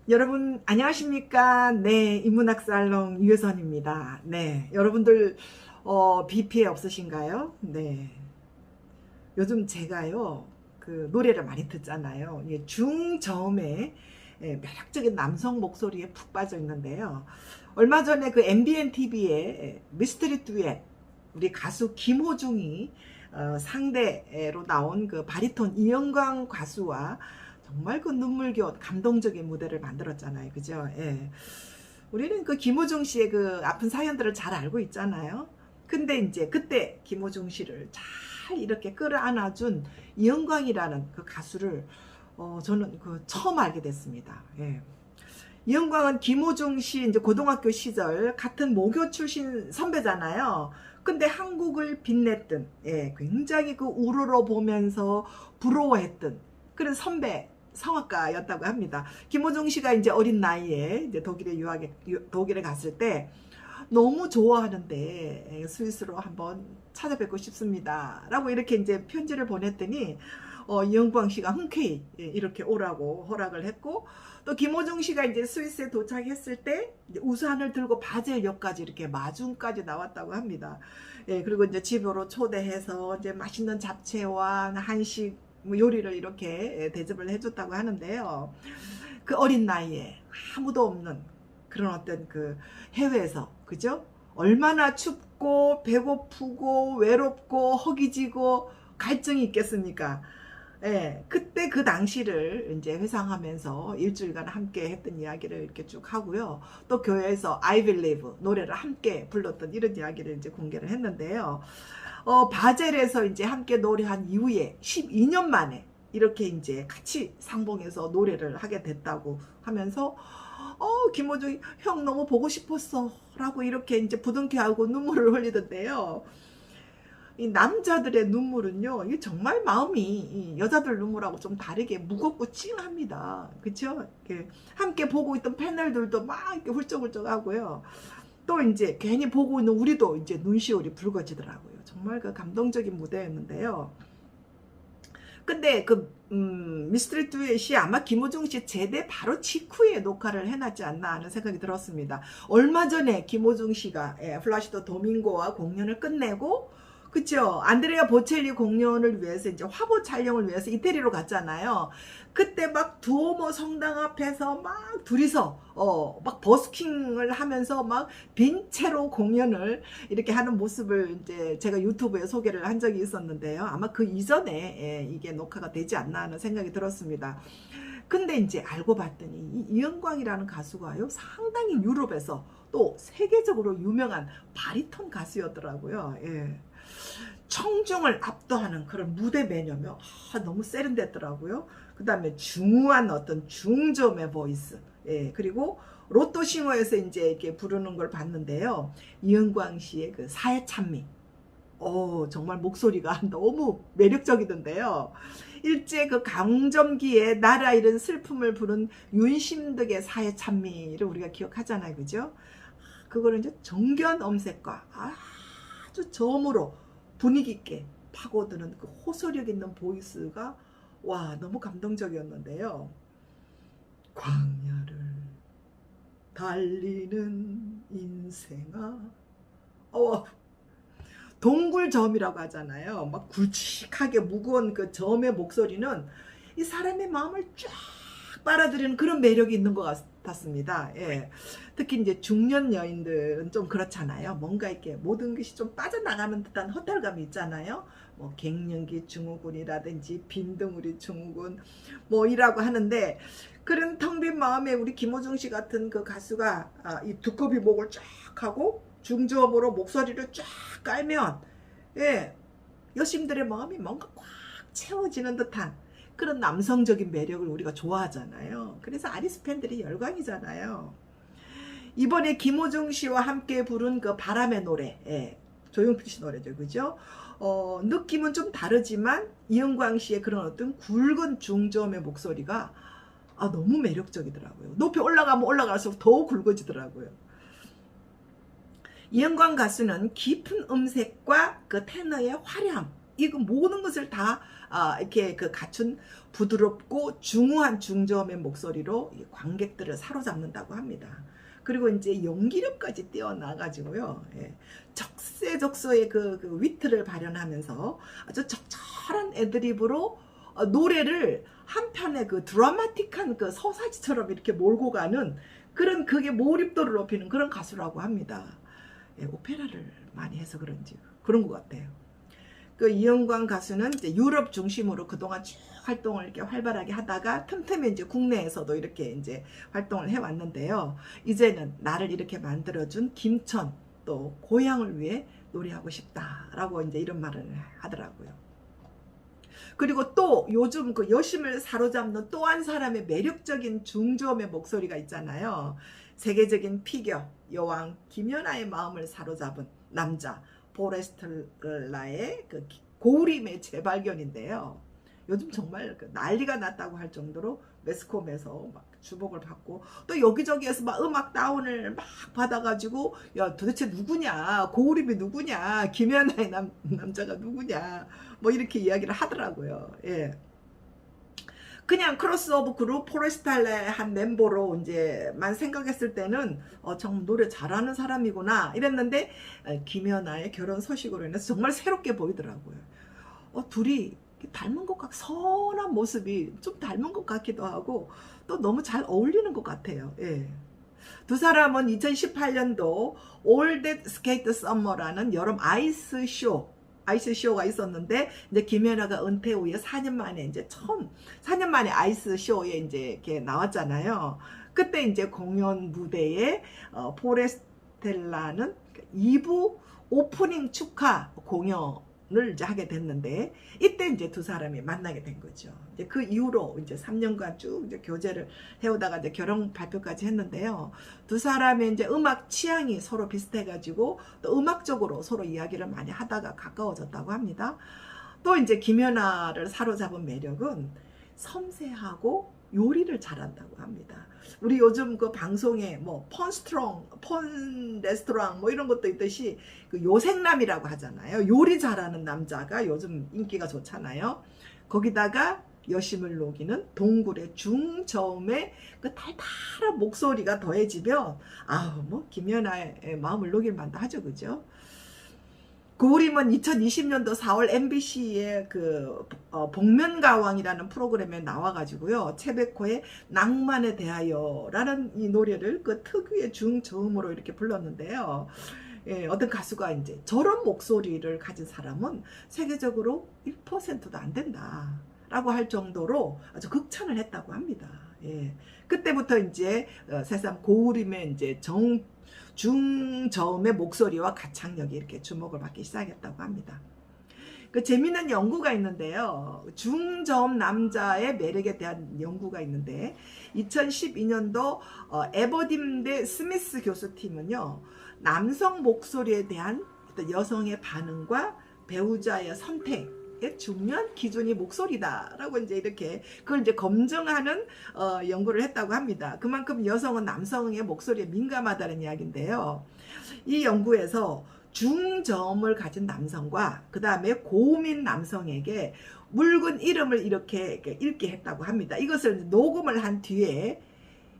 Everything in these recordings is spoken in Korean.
여러분 안녕하십니까? 네, 인문학 살롱 유효선입니다. 네, 여러분들 비 피해 없으신가요? 네, 요즘 제가요 그 노래를 많이 듣잖아요. 이게 중저음의 매력적인 남성 목소리에 푹 빠져 있는데요. 얼마 전에 그 MBN TV에 미스터리 듀엣 우리 가수 김호중이 상대로 나온 그 바리톤 이영광 가수와 정말 그 눈물겨운 감동적인 무대를 만들었잖아요. 그죠? 예. 우리는 그 김호중 씨의 그 아픈 사연들을 잘 알고 있잖아요. 근데 이제 그때 김호중 씨를 잘 이렇게 끌어안아준 이영광이라는 그 가수를 저는 그 처음 알게 됐습니다. 예. 이영광은 김호중 씨 이제 고등학교 시절 같은 모교 출신 선배잖아요. 근데 한국을 빛냈던 굉장히 그 우러러 보면서 부러워했던 그런 선배 성악가였다고 합니다. 김호중 씨가 이제 어린 나이에 이제 독일에 갔을 때 너무 좋아하는데 스위스로 한번 찾아뵙고 싶습니다. 라고 이렇게 이제 편지를 보냈더니 이영광 씨가 흔쾌히 이렇게 오라고 허락을 했고, 또 김호중 씨가 이제 스위스에 도착했을 때 우산을 들고 바젤역까지 이렇게 마중까지 나왔다고 합니다. 그리고 이제 집으로 초대해서 이제 맛있는 잡채와 한식 요리를 이렇게 대접을 해줬다고 하는데요. 그 어린 나이에 아무도 없는 그런 어떤 그 해외에서, 그죠? 얼마나 춥고 배고프고 외롭고 허기지고 갈증이 있겠습니까? 그때 그 당시를 이제 회상하면서 일주일간 함께 했던 이야기를 이렇게 쭉 하고요. 또 교회에서 I Believe 노래를 함께 불렀던 이런 이야기를 이제 공개를 했는데요. 바젤에서 이제 함께 노래한 이후에 12년 만에 이렇게 이제 같이 상봉해서 노래를 하게 됐다고 하면서 김호중이 형 너무 보고 싶었어 라고 이렇게 이제 부둥켜하고 눈물을 흘리던데요. 이 남자들의 눈물은요, 이게 정말 마음이 여자들 눈물하고 좀 다르게 무겁고 찡합니다. 그쵸? 함께 보고 있던 패널들도 막 이렇게 훌쩍훌쩍 하고요. 또 이제 괜히 보고 있는 우리도 이제 눈시울이 붉어지더라고요. 정말 그 감동적인 무대였는데요. 근데 그 미스터리 듀엣이 아마 김호중 씨 제대 바로 직후에 녹화를 해놨지 않나 하는 생각이 들었습니다. 얼마 전에 김호중 씨가 플라시도 도밍고와 공연을 끝내고, 그쵸? 안드레아 보첼리 공연을 위해서 이제 화보 촬영을 위해서 이태리로 갔잖아요. 그때 막 두오모 성당 앞에서 막 둘이서 막 버스킹을 하면서 막 빈 채로 공연을 이렇게 하는 모습을 이제 제가 유튜브에 소개를 한 적이 있었는데요. 아마 그 이전에 이게 녹화가 되지 않나 하는 생각이 들었습니다. 근데 이제 알고 봤더니 이영광이라는 가수가요, 상당히 유럽에서 또 세계적으로 유명한 바리톤 가수였더라고요. 청중을 압도하는 그런 무대 매너며 너무 세련됐더라고요. 그 다음에 중후한 어떤 중저음의 보이스, 그리고 로또 싱어에서 이제 이렇게 부르는 걸 봤는데요. 이영광 씨의 그 사회 찬미, 정말 목소리가 너무 매력적이던데요. 일제 그 강점기에 나라 잃은 슬픔을 부른 윤심득의 사회 찬미를 우리가 기억하잖아요. 그죠? 그거는 이제 정견 음색과 아주 저음으로 분위기 있게 파고드는 그 호소력 있는 보이스가 너무 감동적이었는데요. 광야를 달리는 인생아, 동굴저음이라고 하잖아요. 막 굵직하게 무거운 그 저음의 목소리는 이 사람의 마음을 쫙 빨아들이는 그런 매력이 있는 것 같았습니다. 특히 이제 중년 여인들은 좀 그렇잖아요. 뭔가 이렇게 모든 것이 좀 빠져나가는 듯한 허탈감이 있잖아요. 뭐 갱년기 증후군이라든지 빈둥우리 증후군 이라고 하는데, 그런 텅 빈 마음에 우리 김호중 씨 같은 그 가수가 이 두꺼비 목을 쫙 하고 중저음으로 목소리를 쫙 깔면 여심들의 마음이 뭔가 꽉 채워지는 듯한 그런 남성적인 매력을 우리가 좋아하잖아요. 그래서 아리스 팬들이 열광이잖아요. 이번에 김호중 씨와 함께 부른 그 바람의 노래, 조용필 씨 노래죠. 그죠? 느낌은 좀 다르지만 이영광 씨의 그런 어떤 굵은 중저음의 목소리가 너무 매력적이더라고요. 높이 올라가면 올라갈수록 더 굵어지더라고요. 이영광 가수는 깊은 음색과 그 테너의 화려함, 이거 모든 것을 다 이렇게 그 갖춘 부드럽고 중후한 중저음의 목소리로 이 관객들을 사로잡는다고 합니다. 그리고 이제 연기력까지 뛰어나가지고요. 예. 적세적소의 그 위트를 발현하면서 아주 적절한 애드립으로 노래를 한편의 그 드라마틱한 그 서사지처럼 이렇게 몰고 가는 그런 그게 몰입도를 높이는 그런 가수라고 합니다. 예, 오페라를 많이 해서 그런지 그런 것 같아요. 그 이영광 가수는 이제 유럽 중심으로 그동안 쭉 활동을 이렇게 활발하게 하다가 틈틈이 이제 국내에서도 이렇게 이제 활동을 해왔는데요. 이제는 나를 이렇게 만들어준 김천 또 고향을 위해 노래하고 싶다라고 이제 이런 말을 하더라고요. 그리고 또 요즘 그 여심을 사로잡는 또 한 사람의 매력적인 중저음의 목소리가 있잖아요. 세계적인 피겨 여왕 김연아의 마음을 사로잡은 남자 포레스텔라의 그 고우림의 재발견인데요. 요즘 정말 난리가 났다고 할 정도로 매스컴에서 막 주목을 받고 또 여기저기에서 막 음악 다운을 막 받아가지고 야 도대체 누구냐, 고우림이 누구냐, 김연아의 남자가 누구냐 뭐 이렇게 이야기를 하더라고요. 예. 그냥 크로스오버 그룹 포레스탈레 한 멤버로 이제만 생각했을 때는 정말 노래 잘하는 사람이구나 이랬는데 김연아의 결혼 소식으로 인해서 정말 새롭게 보이더라고요. 둘이 닮은 것 같고 선한 모습이 좀 닮은 것 같기도 하고 또 너무 잘 어울리는 것 같아요. 예. 두 사람은 2018년도 All That Skate Summer라는 여름 아이스쇼가 있었는데 이제 김연아가 은퇴 후에 4년 만에 이제 4년 만에 아이스쇼에 이제 이렇게 나왔잖아요. 그때 이제 공연 무대에 포레스텔라는 2부 오프닝 축하 공연을 이제 하게 됐는데 이때 이제 두 사람이 만나게 된 거죠. 이제 그 이후로 이제 3년간 쭉 이제 교제를 해오다가 이제 결혼 발표까지 했는데요. 두 사람의 이제 음악 취향이 서로 비슷해가지고 또 음악적으로 서로 이야기를 많이 하다가 가까워졌다고 합니다. 또 이제 김연아를 사로잡은 매력은 섬세하고 요리를 잘한다고 합니다. 우리 요즘 그 방송에 뭐 폰 레스토랑 뭐 이런 것도 있듯이 그 요생남이라고 하잖아요. 요리 잘하는 남자가 요즘 인기가 좋잖아요. 거기다가 여심을 녹이는 동굴의 중저음의 그 달달한 목소리가 더해지면 뭐 김연아의 마음을 녹일 만도 하죠, 그죠? 고우림은 2020년도 4월 MBC의 그 복면가왕이라는 프로그램에 나와가지고요. 채백호의 낭만에 대하여라는 이 노래를 그 특유의 중저음으로 이렇게 불렀는데요. 예, 어떤 가수가 이제 저런 목소리를 가진 사람은 세계적으로 1%도 안 된다라고 할 정도로 아주 극찬을 했다고 합니다. 예, 그때부터 이제 새삼 고우림의 이제 중저음의 목소리와 가창력이 이렇게 주목을 받기 시작했다고 합니다. 그 재미있는 연구가 있는데요. 중저음 남자의 매력에 대한 연구가 있는데 2012년도 에버딤대 스미스 교수팀은요. 남성 목소리에 대한 어떤 여성의 반응과 배우자의 선택 중요한 기준이 목소리다라고 이제 이렇게 그걸 이제 검증하는 연구를 했다고 합니다. 그만큼 여성은 남성의 목소리에 민감하다는 이야기인데요. 이 연구에서 중저음을 가진 남성과 그 다음에 고음인 남성에게 묽은 이름을 이렇게 읽게 했다고 합니다. 이것을 녹음을 한 뒤에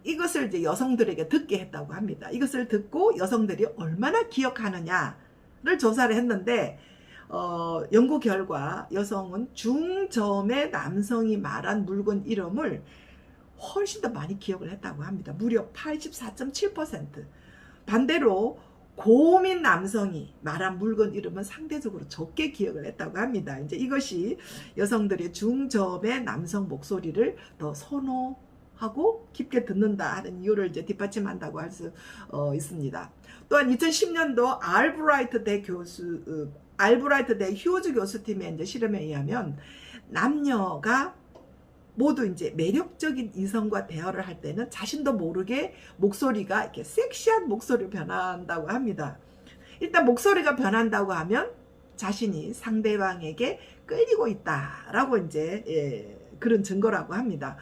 이것을 이제 여성들에게 듣게 했다고 합니다. 이것을 듣고 여성들이 얼마나 기억하느냐를 조사를 했는데 연구 결과 여성은 중저음의 남성이 말한 묽은 이름을 훨씬 더 많이 기억을 했다고 합니다. 무려 84.7%. 반대로 고음인 남성이 말한 묽은 이름은 상대적으로 적게 기억을 했다고 합니다. 이제 이것이 여성들이 중저음의 남성 목소리를 더 선호하고 깊게 듣는다 하는 이유를 이제 뒷받침한다고 할 수 있습니다. 또한 2010년도 알브라이트 대 휴즈 교수팀의 이제 실험에 의하면 남녀가 모두 이제 매력적인 이성과 대화를 할 때는 자신도 모르게 목소리가 이렇게 섹시한 목소리로 변한다고 합니다. 일단 목소리가 변한다고 하면 자신이 상대방에게 끌리고 있다라고 이제 그런 증거라고 합니다.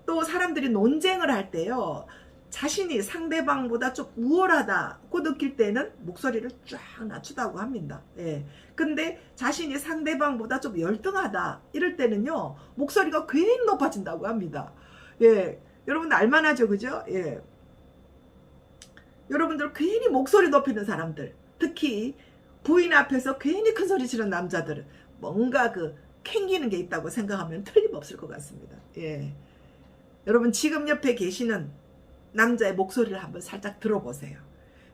또 사람들이 논쟁을 할 때요. 자신이 상대방보다 좀 우월하다고 느낄 때는 목소리를 쫙 낮추다고 합니다. 예. 근데 자신이 상대방보다 좀 열등하다 이럴 때는요, 목소리가 괜히 높아진다고 합니다. 예. 여러분 알만하죠, 그죠? 예. 여러분들 괜히 목소리 높이는 사람들, 특히 부인 앞에서 괜히 큰 소리 치는 남자들은 뭔가 그 캥기는 게 있다고 생각하면 틀림없을 것 같습니다. 예. 여러분 지금 옆에 계시는 남자의 목소리를 한번 살짝 들어보세요.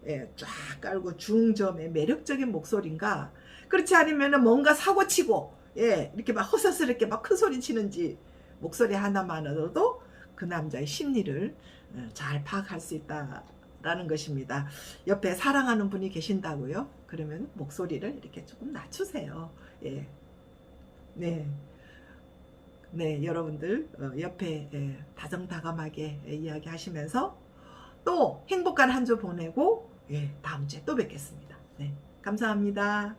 예, 쫙 깔고 중저음의 매력적인 목소리인가, 그렇지 않으면 뭔가 사고치고, 예, 이렇게 막 허스스럽게 막 큰 소리 치는지, 목소리 하나만으로도 그 남자의 심리를 잘 파악할 수 있다라는 것입니다. 옆에 사랑하는 분이 계신다고요? 그러면 목소리를 이렇게 조금 낮추세요. 예. 네. 네, 여러분들 옆에 다정다감하게 이야기하시면서 또 행복한 한 주 보내고, 다음 주에 또 뵙겠습니다. 네, 감사합니다.